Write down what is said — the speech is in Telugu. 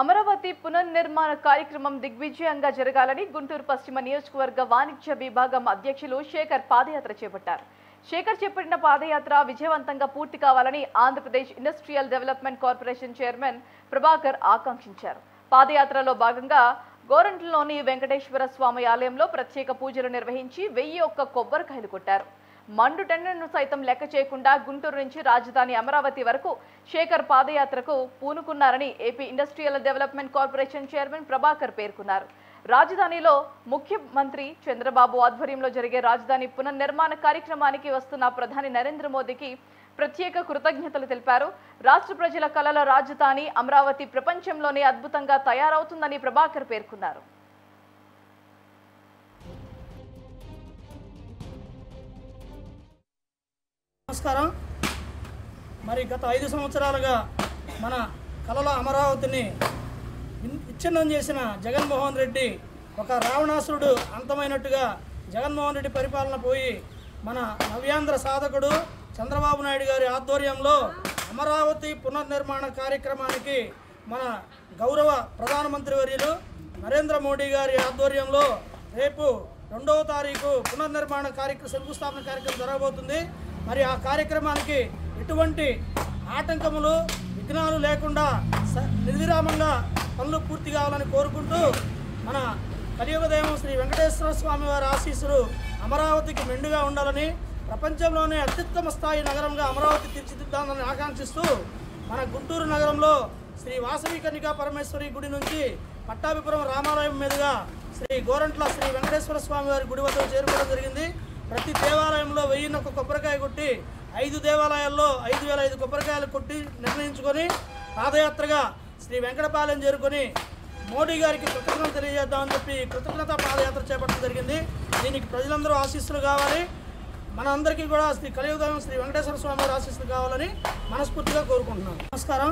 అమరావతి పునర్నిర్మాణ కార్యక్రమం దిగ్విజయంగా జరగాలని గుంటూరు పశ్చిమ నియోజకవర్గ వాణిజ్య విభాగం అధ్యక్షులు శేఖర్ పాదయాత్ర చేపట్టారు. శేఖర్ చేపట్టిన పాదయాత్ర విజయవంతంగా పూర్తి కావాలని Andhra Pradesh industrial development corporation chairman Prabhakar ఆకాంక్షించారు. పాదయాత్రలో భాగంగా గోరంట్లలోని వెంకటేశ్వర స్వామి ఆలయంలో ప్రత్యేక పూజలు నిర్వహించి 1001 కొబ్బరికాయలు కొట్టారు. మండు టెండర్ను సైతం లెక్క చేయకుండా గుంటూరు నుంచి రాజధాని అమరావతి వరకు శేఖర్ పాదయాత్రకు పూనుకున్నారని AP industrial development corporation chairman Prabhakar పేర్కొన్నారు. రాజధానిలో ముఖ్యమంత్రి చంద్రబాబు ఆధ్వర్యంలో జరిగే రాజధాని పునర్నిర్మాణ కార్యక్రమానికి వస్తున్న ప్రధాని నరేంద్ర మోదీకి ప్రత్యేక కృతజ్ఞతలు తెలిపారు. రాష్ట్ర ప్రజల కలల రాజధాని అమరావతి ప్రపంచంలోనే అద్భుతంగా తయారవుతుందని ప్రభాకర్ పేర్కొన్నారు. నమస్కారం. మరి గత 5 సంవత్సరాలుగా మన కలల అమరావతిని విచ్ఛిన్నం చేసిన జగన్మోహన్ రెడ్డి ఒక రావణాసురుడు అంతమైనట్టుగా జగన్మోహన్ రెడ్డి పరిపాలన పోయి మన నవ్యాంధ్ర సాధకుడు చంద్రబాబు నాయుడు గారి ఆధ్వర్యంలో అమరావతి పునర్నిర్మాణ కార్యక్రమానికి మన గౌరవ ప్రధానమంత్రి వర్యులు నరేంద్ర మోడీ గారి ఆధ్వర్యంలో రేపు 2వ తారీఖు పునర్నిర్మాణ శంకుస్థాపన కార్యక్రమం జరగబోతుంది. మరి ఆ కార్యక్రమానికి ఎటువంటి ఆటంకములు విఘ్నాలు లేకుండా నిర్విరామంగా పనులు పూర్తి కావాలని కోరుకుంటూ మన కలియుగ దైవం శ్రీ వెంకటేశ్వర స్వామి వారి ఆశీస్సులు అమరావతికి మెండుగా ఉండాలని, ప్రపంచంలోనే అత్యుత్తమ స్థాయి నగరంగా అమరావతి తీర్చిదిద్దాలని ఆకాంక్షిస్తూ మన గుంటూరు నగరంలో శ్రీ వాసవి కన్నికా పరమేశ్వరి గుడి నుంచి పట్టాభిపురం రామాలయం మీదుగా శ్రీ గోరంట్ల శ్రీ వెంకటేశ్వర స్వామి వారి గుడి వద్దకు చేరుకోవడం జరిగింది. ప్రతి దేవాలయంలో 1001 కొబ్బరికాయ కొట్టి 5 దేవాలయాల్లో 5005 కొబ్బరికాయలు కొట్టి నిర్ణయించుకొని పాదయాత్రగా శ్రీ వెంకటపాలెం చేరుకొని మోడీ గారికి కృతజ్ఞతలు తెలియజేద్దామని చెప్పి కృతజ్ఞత పాదయాత్ర చేపట్టడం జరిగింది. దీనికి ప్రజలందరూ ఆశీస్సులు కావాలి, మన అందరికీ కూడా శ్రీ కలియుగ దైవం శ్రీ వెంకటేశ్వర స్వామి వారి ఆశీస్సులు కావాలని మనస్ఫూర్తిగా కోరుకుంటున్నాను. నమస్కారం.